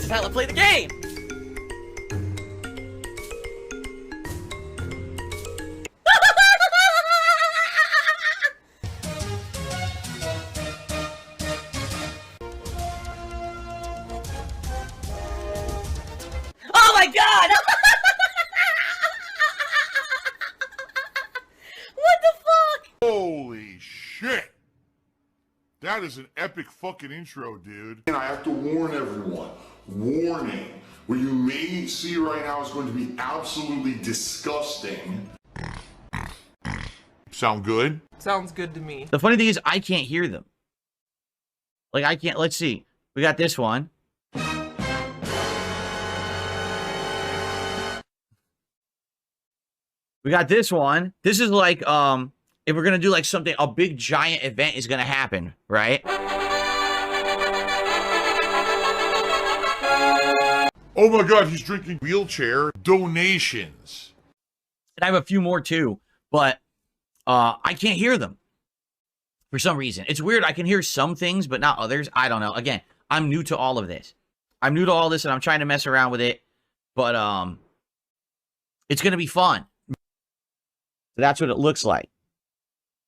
is how I play the game! Oh my god! What the fuck? Holy shit! That is an epic fucking intro, dude. And I have to warn everyone. Warning. What you may see right now is going to be absolutely disgusting. Sound good? Sounds good to me. The funny thing is, I can't hear them. Like, I can't, let's see. We got this one. We got this one. This is like, if we're gonna do like something, a big giant event is gonna happen, right? Oh my god, he's drinking wheelchair donations. And I have a few more too, but I can't hear them for some reason. It's weird. I can hear some things, but not others. I don't know. Again, I'm new to all of this. I'm new to all this, and I'm trying to mess around with it, but it's gonna be fun. So that's what it looks like.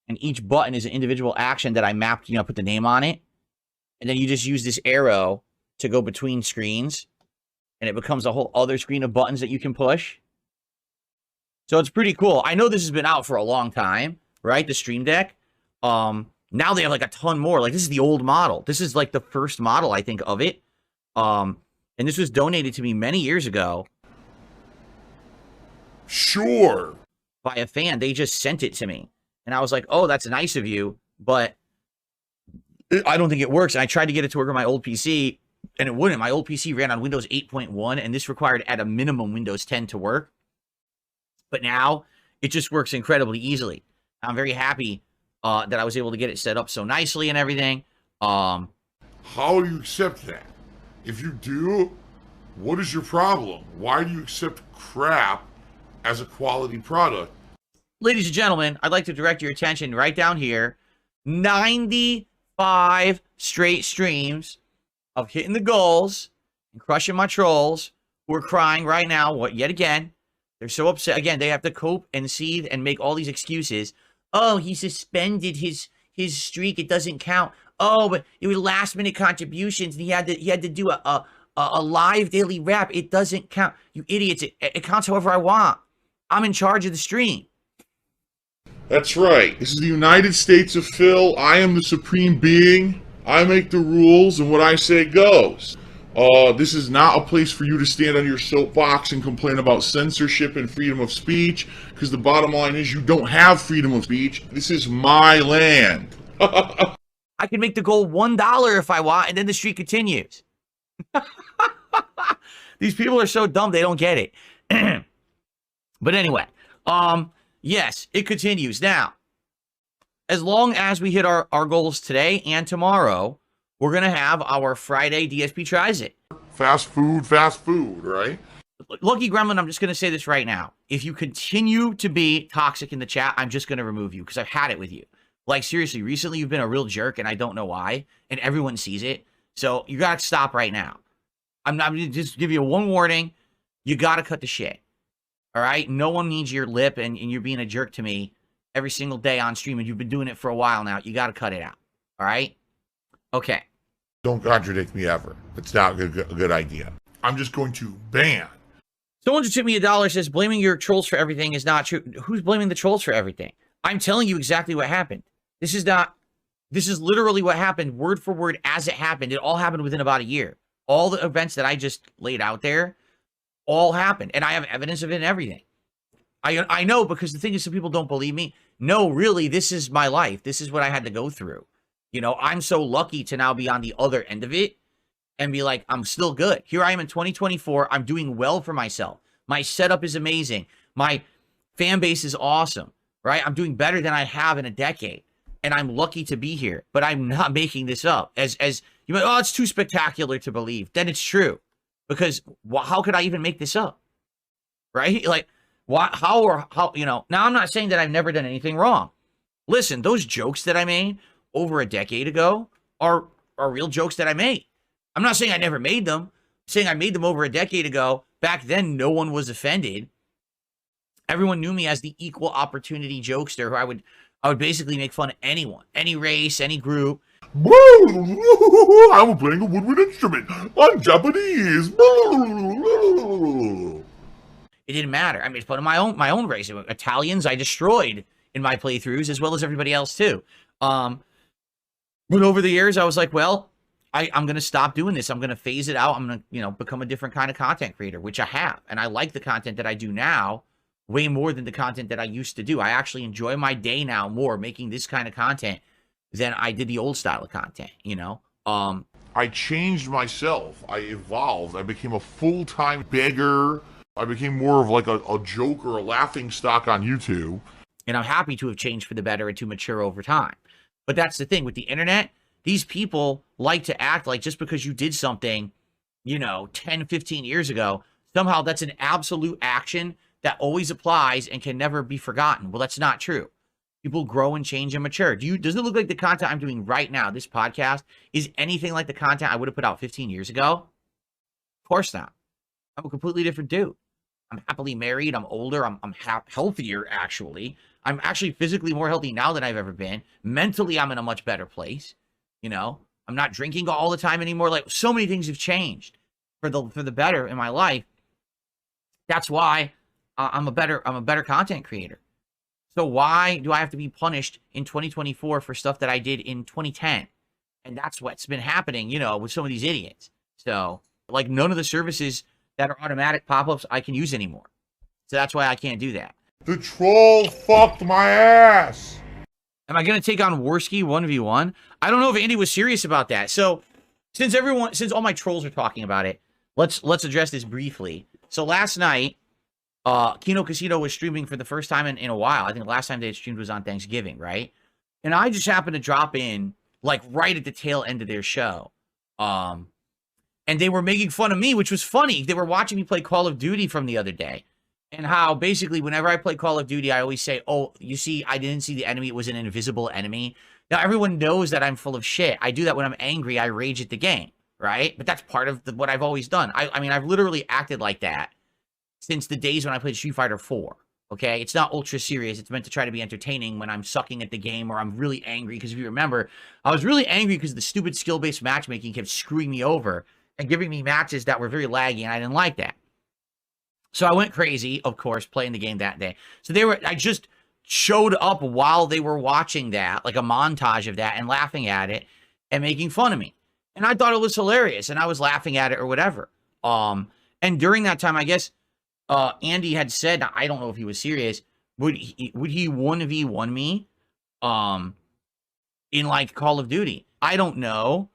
And each button is an individual action that I mapped, you know, put the name on it. And then you just use this arrow to go between screens. And it becomes a whole other screen of buttons that you can push. So it's pretty cool. I know this has been out for a long time, right? The Stream Deck. Now they have like a ton more. Like, this is the old model. This is like the first model, I think, of it. And this was donated to me many years ago. Sure. By a fan. They just sent it to me. And I was like, oh, that's nice of you, but I don't think it works. And I tried to get it to work on my old PC, and it wouldn't. My old PC ran on Windows 8.1, and this required at a minimum Windows 10 to work. But now, it just works incredibly easily. I'm very happy that I was able to get it set up so nicely and everything. How do you accept that? If you do, what is your problem? Why do you accept crap as a quality product? Ladies and gentlemen, I'd like to direct your attention right down here. 95 straight streams of hitting the goals and crushing my trolls who are crying right now. What? Yet again, they're so upset. Again, they have to cope and seethe and make all these excuses. Oh, he suspended his streak. It doesn't count. Oh, but it was last minute contributions, and he had to do a live daily rap. It doesn't count. You idiots! It counts however I want. I'm in charge of the stream. That's right. This is the United States of Phil. I am the supreme being. I make the rules, and what I say goes. This is not a place for you to stand on your soapbox and complain about censorship and freedom of speech, because the bottom line is you don't have freedom of speech. This is my land. I can make the goal $1 if I want, and then the streak continues. These people are so dumb, they don't get it. But anyway, yes, it continues. Now, as long as we hit our goals today and tomorrow, we're going to have our Friday DSP Tries It. Fast food, right? Lucky Gremlin, I'm just going to say this right now. If you continue to be toxic in the chat, I'm just going to remove you because I've had it with you. Like, seriously, recently you've been a real jerk, and I don't know why, and everyone sees it. So you got to stop right now. I'm going to just give you one warning. You got to cut the shit. All right? No one needs your lip, and you're being a jerk to me every single day on stream, and you've been doing it for a while now. You got to cut it out. All right? Okay. Don't contradict me ever. It's not a good idea. I'm just going to ban. Someone just hit me $1, says blaming your trolls for everything is not true. Who's blaming the trolls for everything? I'm telling you exactly what happened. This is literally what happened, word for word, as it happened. It all happened within about a year. All the events that I just laid out there all happened. And I have evidence of it and everything. I know, because the thing is, some people don't believe me. No, really, this is my life. This is what I had to go through. You know, I'm so lucky to now be on the other end of it and be like, I'm still good. Here I am in 2024. I'm doing well for myself. My setup is amazing. My fan base is awesome, right? I'm doing better than I have in a decade. And I'm lucky to be here, but I'm not making this up. As you might, oh, it's too spectacular to believe. Then it's true, because how could I even make this up, right? Like, how, you know? Now I'm not saying that I've never done anything wrong. Listen, those jokes that I made over a decade ago are real jokes that I made. I'm not saying I never made them, saying I made them over a decade ago. Back then, no one was offended. Everyone knew me as the equal opportunity jokester who I would basically make fun of anyone, any race, any group. I'm playing a woodwind instrument. I'm Japanese. It didn't matter. I made fun of my own race. Italians I destroyed in my playthroughs, as well as everybody else too. But over the years, I was like, well, I'm going to stop doing this. I'm going to phase it out. I'm going to, become a different kind of content creator, which I have. And I like the content that I do now way more than the content that I used to do. I actually enjoy my day now more making this kind of content than I did the old style of content, I changed myself. I evolved. I became a full-time beggar. I became more of like a joke or a laughing stock on YouTube. And I'm happy to have changed for the better and to mature over time. But that's the thing with the internet. These people like to act like just because you did something, 10, 15 years ago, somehow that's an absolute action that always applies and can never be forgotten. Well, that's not true. People grow and change and mature. Does it look like the content I'm doing right now, this podcast, is anything like the content I would have put out 15 years ago? Of course not. I'm a completely different dude. I'm happily married. I'm older. I'm healthier, actually. I'm actually physically more healthy now than I've ever been. Mentally, I'm in a much better place. I'm not drinking all the time anymore. Like, so many things have changed for the better in my life. That's why I'm a better content creator. So why do I have to be punished in 2024 for stuff that I did in 2010? And that's what's been happening, with some of these idiots. So, like, none of the services that are automatic pop-ups I can use anymore. So that's why I can't do that. The troll fucked my ass. Am I going to take on Worski 1v1? I don't know if Andy was serious about that. So, since all my trolls are talking about it, let's address this briefly. So last night, Kino Casino was streaming for the first time in a while. I think the last time they had streamed was on Thanksgiving, right? And I just happened to drop in, like, right at the tail end of their show. And they were making fun of me, which was funny. They were watching me play Call of Duty from the other day. And how, basically, whenever I play Call of Duty, I always say, oh, you see, I didn't see the enemy. It was an invisible enemy. Now, everyone knows that I'm full of shit. I do that when I'm angry. I rage at the game, right? But that's part of what I've always done. I mean, I've literally acted like that since the days when I played Street Fighter 4, okay? It's not ultra serious. It's meant to try to be entertaining when I'm sucking at the game or I'm really angry. Because if you remember, I was really angry because the stupid skill-based matchmaking kept screwing me over and giving me matches that were very laggy, and I didn't like that. So I went crazy, of course, playing the game that day. So I just showed up while they were watching that, like a montage of that, and laughing at it and making fun of me. And I thought it was hilarious, and I was laughing at it or whatever. And during that time, I guess Andy had said, I don't know if he was serious, would he 1v1 me in, like, Call of Duty? I don't know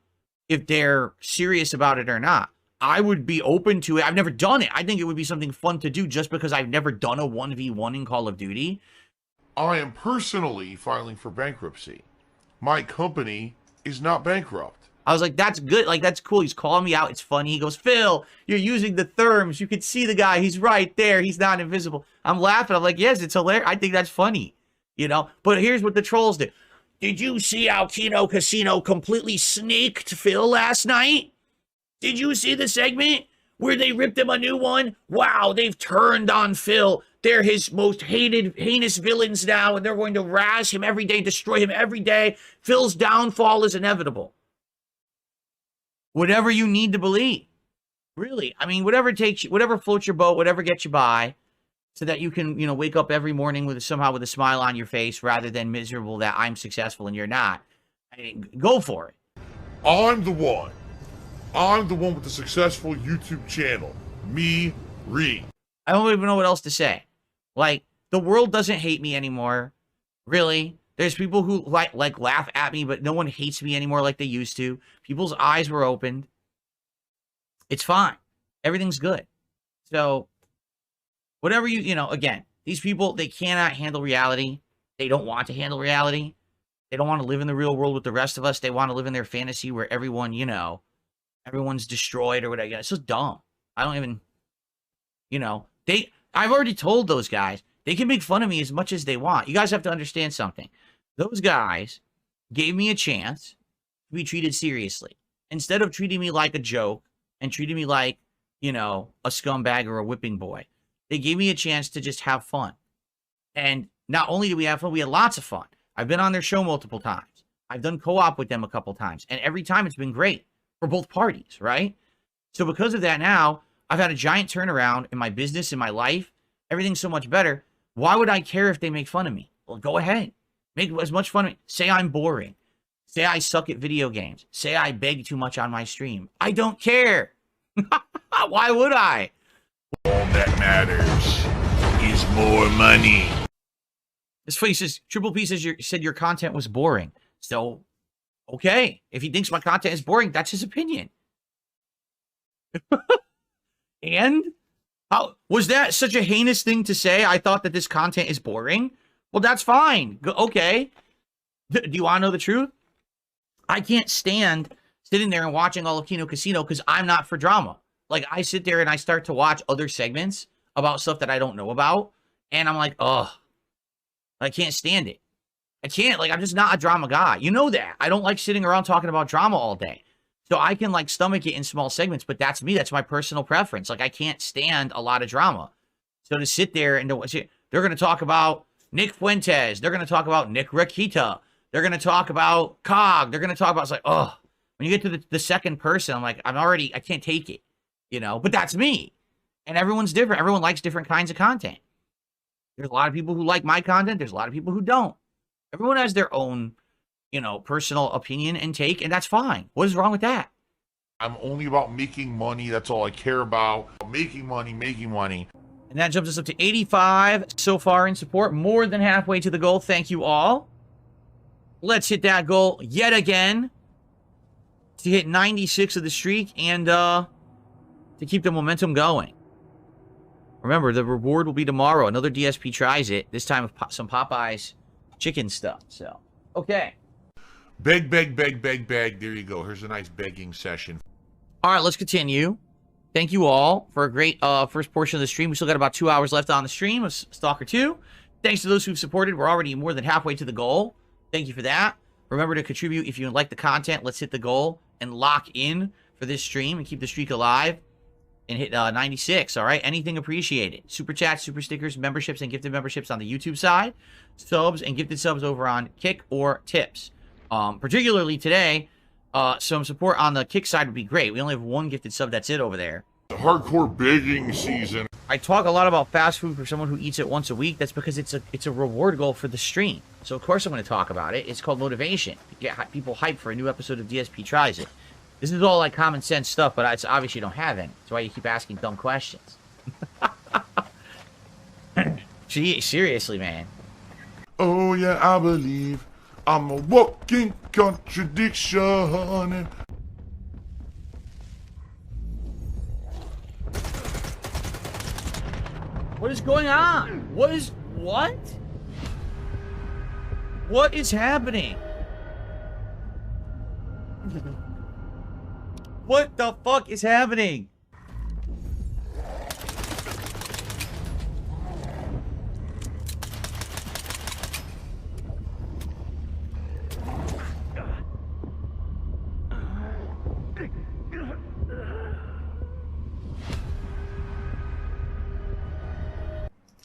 if they're serious about it or not. I would be open to it. I've never done it. I think it would be something fun to do just because I've never done a 1v1 in Call of Duty. I am personally filing for bankruptcy. My company is not bankrupt. I was like, that's good. Like, that's cool. He's calling me out. It's funny. He goes, Phil, you're using the therms. You can see the guy. He's right there. He's not invisible. I'm laughing. I'm like, yes, it's hilarious. I think that's funny, But here's what the trolls did. Did you see how Kino Casino completely sneaked Phil last night? Did you see the segment where they ripped him a new one? Wow, they've turned on Phil. They're his most heinous villains now, and they're going to razz him every day, destroy him every day. Phil's downfall is inevitable. Whatever you need to believe. Really. I mean, whatever takes you, whatever floats your boat, whatever gets you by, so that you can, wake up every morning somehow with a smile on your face rather than miserable that I'm successful and you're not. I mean, go for it. I'm the one. I'm the one with the successful YouTube channel. Me, Reed. I don't even know what else to say. Like, the world doesn't hate me anymore. Really. There's people who like laugh at me, but no one hates me anymore like they used to. People's eyes were opened. It's fine. Everything's good. So, whatever again, these people, they cannot handle reality. They don't want to handle reality. They don't want to live in the real world with the rest of us. They want to live in their fantasy where everyone, everyone's destroyed or whatever. It's just dumb. I don't even, I've already told those guys, they can make fun of me as much as they want. You guys have to understand something. Those guys gave me a chance to be treated seriously. Instead of treating me like a joke and treated me like, you know, a scumbag or a whipping boy. They gave me a chance to just have fun. And not only did we have fun, we had lots of fun. I've been on their show multiple times. I've done co-op with them a couple times. And every time it's been great for both parties, right? So because of that now, I've had a giant turnaround in my business, in my life. Everything's so much better. Why would I care if they make fun of me? Well, go ahead. Make as much fun of me. Say I'm boring. Say I suck at video games. Say I beg too much on my stream. I don't care. Why would I? All that matters is more money. This face says, Triple P said your content was boring. So, okay. If he thinks my content is boring, that's his opinion. And? How was that such a heinous thing to say? I thought that this content is boring. Well, that's fine. Okay. Do you want to know the truth? I can't stand sitting there and watching all of Kino Casino because I'm not for drama. Like, I sit there and I start to watch other segments about stuff that I don't know about. And I'm like, ugh. I can't stand it. I can't. Like, I'm just not a drama guy. You know that. I don't like sitting around talking about drama all day. So I can, like, stomach it in small segments. But that's me. That's my personal preference. Like, I can't stand a lot of drama. So to sit there and they're going to talk about Nick Fuentes. They're going to talk about Nick Rakita. They're going to talk about Cog. They're going to talk about, it's like, oh, when you get to the second person, I'm like, I can't take it, you know, but that's me. And everyone's different. Everyone likes different kinds of content. There's a lot of people who like my content. There's a lot of people who don't. Everyone has their own, you know, personal opinion and take, and that's fine. What is wrong with that? I'm only about making money. That's all I care about. Making money, making money. And that jumps us up to 85 so far in support. More than halfway to the goal. Thank you all. Let's hit that goal yet again to hit 96 of the streak and to keep the momentum going. Remember, the reward will be tomorrow. Another DSP tries it. This time with some Popeyes chicken stuff. So, okay. Beg, beg, beg, beg, beg. There you go. Here's a nice begging session. All right, let's continue. Thank you all for a great first portion of the stream. We still got about 2 hours left on the stream of Stalker 2. Thanks to those who've supported. We're already more than halfway to the goal. Thank you for that. Remember to contribute if you like the content. Let's hit the goal and lock in for this stream and keep the streak alive and hit 96. All right, anything appreciated. Super chats, super stickers, memberships, and gifted memberships on the YouTube side. Subs and gifted subs over on Kick or Tips. Particularly today, some support on the Kick side would be great. We only have one gifted sub. That's it over there. The hardcore begging season. I talk a lot about fast food for someone who eats it once a week. That's because it's a reward goal for the stream. So of course I'm going to talk about it. It's called motivation. Get people hyped for a new episode of DSP Tries It. This is all like common sense stuff, but it's obviously you don't have any. That's why you keep asking dumb questions. Gee, seriously, man. Oh yeah, I believe I'm a walking contradiction. What is going on? What? What is happening? What the fuck is happening?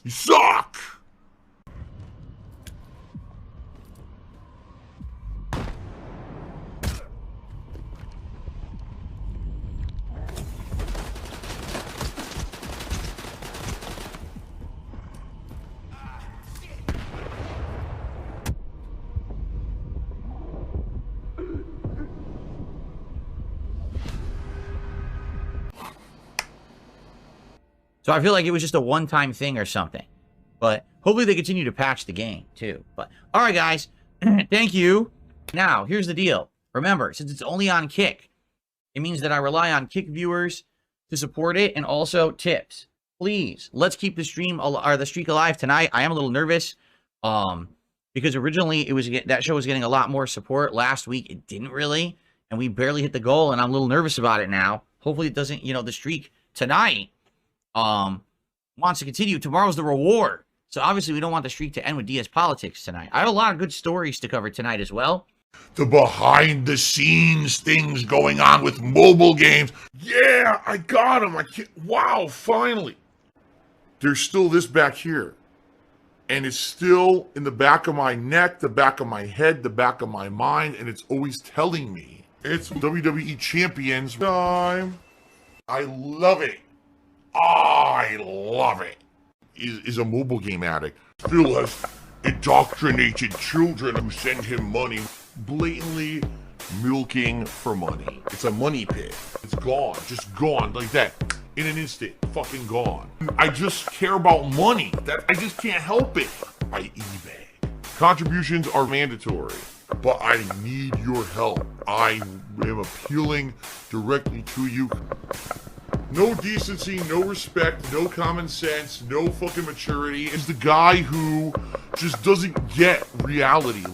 You suck! So I feel like it was just a one-time thing or something. But hopefully they continue to patch the game, too. But, all right, guys. Thank you. Now, here's the deal. Remember, since it's only on Kick, it means that I rely on Kick viewers to support it and also tips. Please, let's keep the stream or the streak alive tonight. I am a little nervous because originally that show was getting a lot more support. Last week, it didn't really, and we barely hit the goal, and I'm a little nervous about it now. Hopefully it doesn't, the streak tonight wants to continue. Tomorrow's the reward. So obviously we don't want the streak to end with DS politics tonight. I have a lot of good stories to cover tonight as well. The behind the scenes things going on with mobile games. Yeah, I got him. I can't. Wow, finally. There's still this back here. And it's still in the back of my neck, the back of my head, the back of my mind, and it's always telling me it's WWE Champions time. I love it. I love it. Is a mobile game addict. Still has indoctrinated children who send him money, blatantly milking for money. It's a money pit. It's gone, just gone like that. In an instant, fucking gone. I just care about money. I just can't help it. I eBay. Contributions are mandatory, but I need your help. I am appealing directly to you. No decency, no respect, no common sense, no fucking maturity. Is the guy who just doesn't get reality.